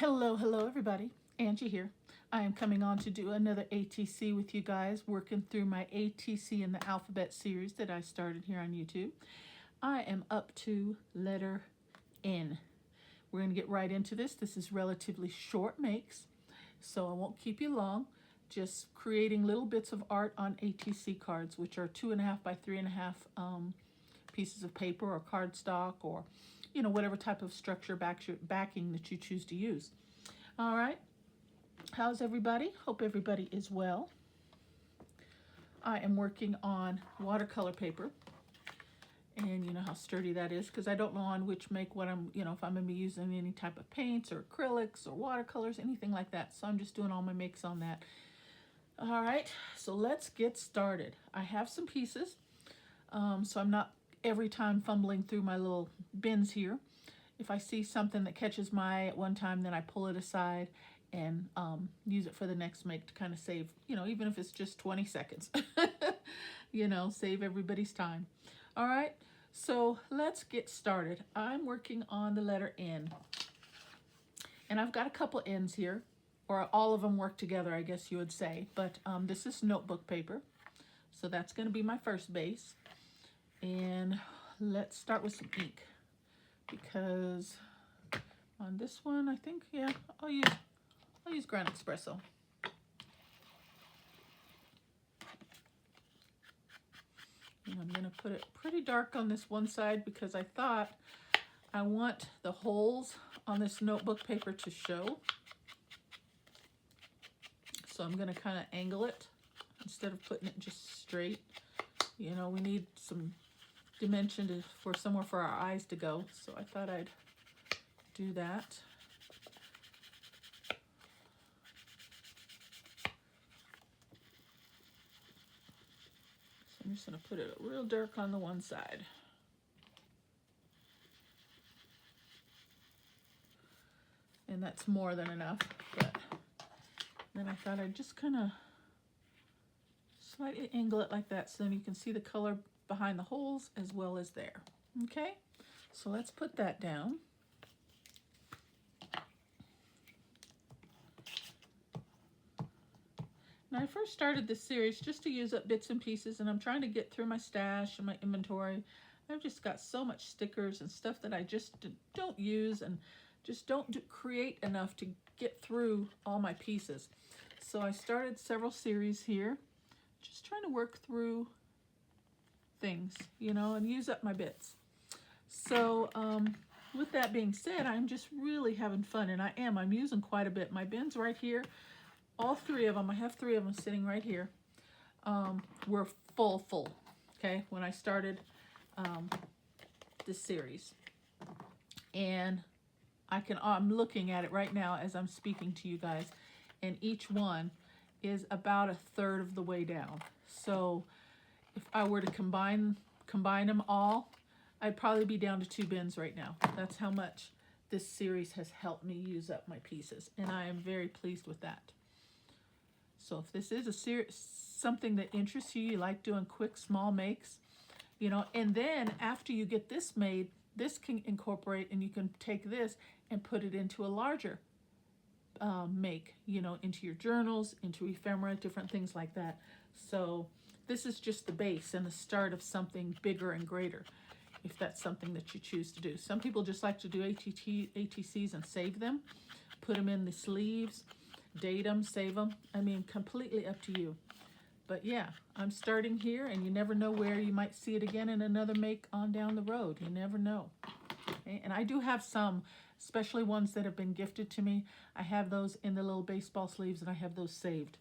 Hello everybody. Angie here. I am coming on to do another ATC with you guys, working through my ATC in the alphabet series that I started here on YouTube. I am up to letter N. We're going to get right into this. This is relatively short makes, so I won't keep you long. Just creating little bits of art on ATC cards, which are 2.5 by 3.5 pieces of paper or cardstock, or whatever type of structure backing that you choose to use. All right, how's everybody? Hope everybody is well. I am working on watercolor paper, and you know how sturdy that is, because I don't know on which make what I'm, if I'm going to be using any type of paints or acrylics or watercolors, anything like that. So I'm just doing all my makes on that. All right, so let's get started. I have some pieces, so I'm not every time fumbling through my little bins here. If I see something that catches my eye at one time, then I pull it aside and use it for the next make to kind of save, even if it's just 20 seconds, save everybody's time. All right, so let's get started. I'm working on the letter N, and I've got a couple N's here, or all of them work together, I guess you would say, but this is notebook paper, so that's going to be my first base. And let's start with some ink, because on this one, I think, yeah, I'll use Ground Espresso. And I'm going to put it pretty dark on this one side, because I thought I want the holes on this notebook paper to show. So I'm going to kind of angle it instead of putting it just straight. We need some dimension for somewhere for our eyes to go, so I thought I'd do that. So I'm just going to put it real dark on the one side. And that's more than enough, but then I thought I'd just kind of slightly angle it like that, so then you can see the color behind the holes as well as there. Okay, so let's put that down. Now, I first started this series just to use up bits and pieces, and I'm trying to get through my stash and my inventory. I've just got so much stickers and stuff that I just don't use, and just don't create enough to get through all my pieces. So I started several series here, just trying to work through things, and use up my bits. So with that being said, I'm just really having fun, and I'm using quite a bit. My bins right here, all three of them, I have three of them sitting right here, were full, okay, when I started this series. And I'm looking at it right now as I'm speaking to you guys, and each one is about a third of the way down. So if I were to combine them all, I'd probably be down to 2 bins right now. That's how much this series has helped me use up my pieces, and I am very pleased with that. So if this is something that interests you, you like doing quick, small makes, and then after you get this made, this can incorporate, and you can take this and put it into a larger make, into your journals, into ephemera, different things like that. So this is just the base and the start of something bigger and greater, if that's something that you choose to do. Some people just like to do ATCs and save them, put them in the sleeves, date them, save them. I mean, completely up to you. But yeah, I'm starting here, and you never know where you might see it again in another make on down the road. You never know. Okay? And I do have some, especially ones that have been gifted to me. I have those in the little baseball sleeves, and I have those saved.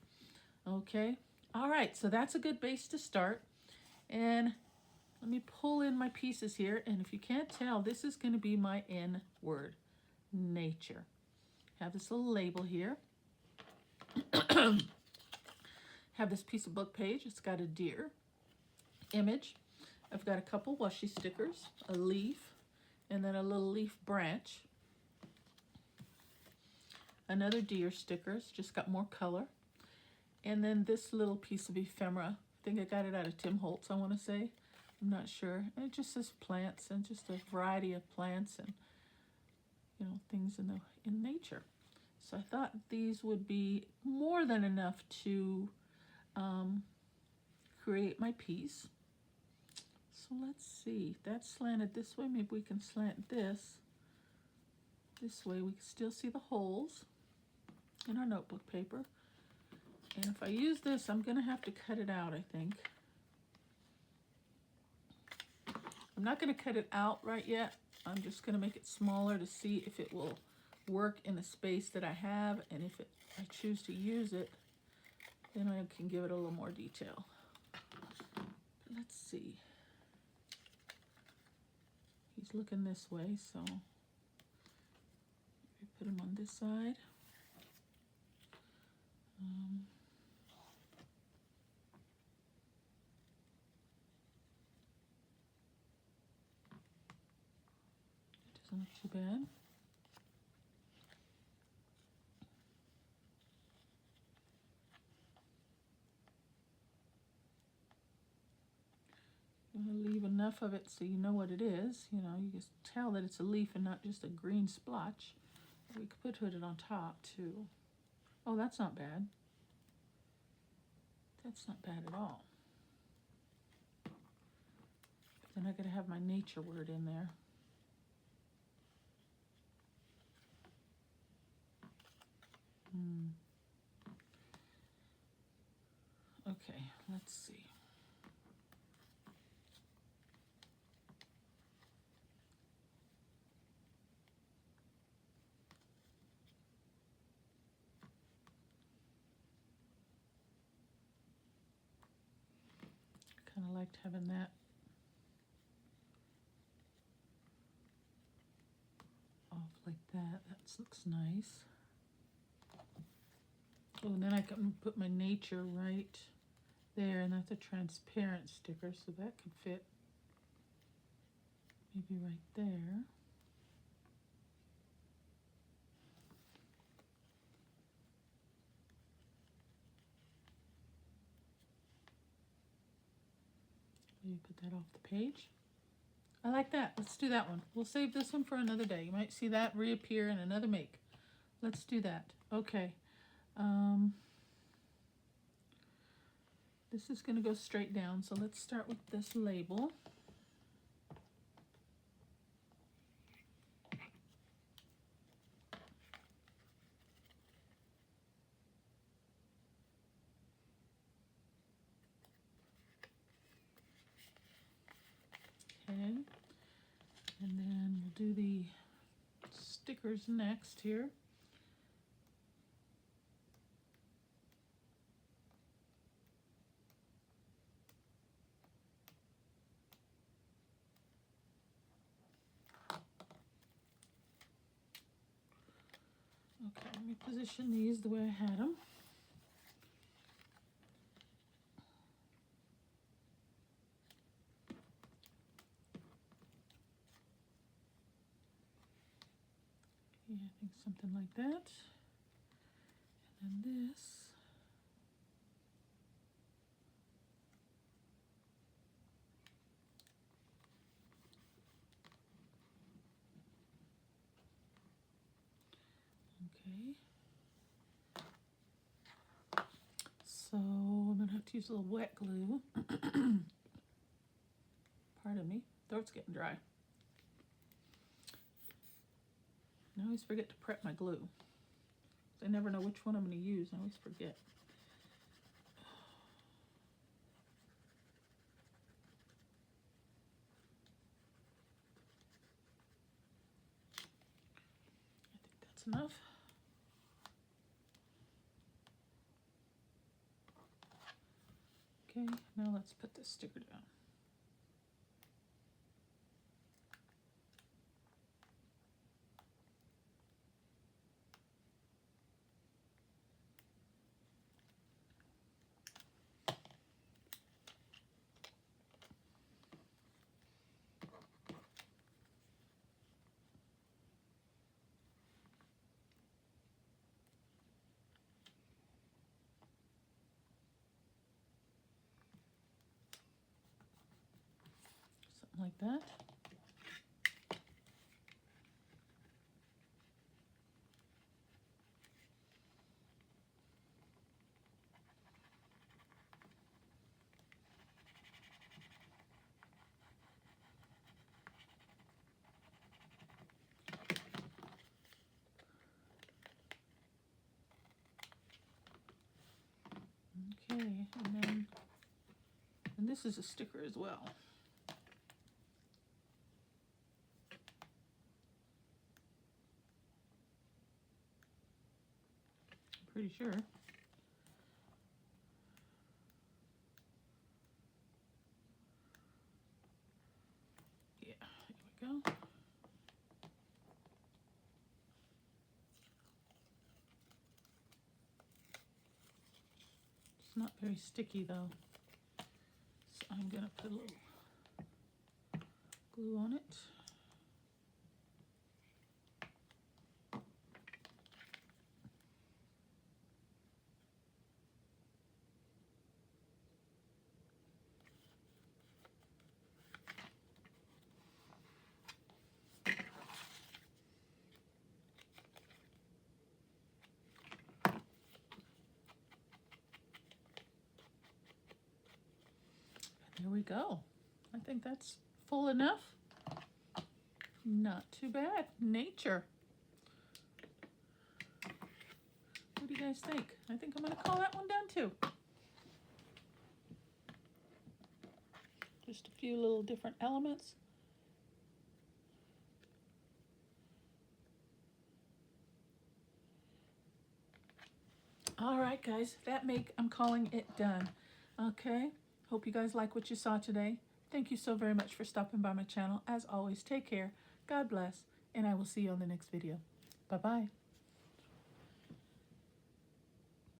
Okay? All right, so that's a good base to start. And let me pull in my pieces here, and if you can't tell, this is going to be my N word, nature. Have this little label here. Have this piece of book page. It's got a deer image. I've got a couple washi stickers, a leaf, and then a little leaf branch. Another deer stickers, just got more color. And then this little piece of ephemera. I think I got it out of Tim Holtz, I want to say. I'm not sure. And it just says plants, and just a variety of plants and things in nature. So I thought these would be more than enough to create my piece. So let's see, that's slanted this way. Maybe we can slant this way. We can still see the holes in our notebook paper. And if I use this, I'm gonna have to cut it out, I think. I'm not gonna cut it out right yet. I'm just gonna make it smaller to see if it will work in the space that I have, and if I choose to use it, then I can give it a little more detail. But let's see. He's looking this way, so we put him on this side. It doesn't look too bad. I'm going to leave enough of it so you know what it is. You know, you just tell that it's a leaf and not just a green splotch. We could put it on top too. Oh, that's not bad. That's not bad at all. But then I got to have my nature word in there. Okay, let's see. Kind of liked having that off like that. That looks nice. Oh, and then I can put my nature right there, and that's a transparent sticker, so that could fit maybe right there. You put that off the page. I like that. Let's do that one. We'll save this one for another day. You might see that reappear in another make. Let's do that. Okay. This is going to go straight down, so let's start with this label. Okay, and then we'll do the stickers next here. Okay, let me position these the way I had them. Yeah, I think something like that. And then this. Okay. So I'm gonna have to use a little wet glue. Pardon me, throat's getting dry. I always forget to prep my glue. I never know which one I'm going to use. I always forget. I think that's enough. Okay, now let's put this sticker down. Something like that. this is a sticker as well. Pretty sure. Yeah, here we go. It's not very sticky though, so I'm gonna put a little glue on it. There we go. I think that's full enough. Not too bad. Nature. What do you guys think? I think I'm going to call that one done too. Just a few little different elements. All right, guys, I'm calling it done. Okay, hope you guys like what you saw today. Thank you so very much for stopping by my channel. As always, take care, God bless, and I will see you on the next video. Bye-bye.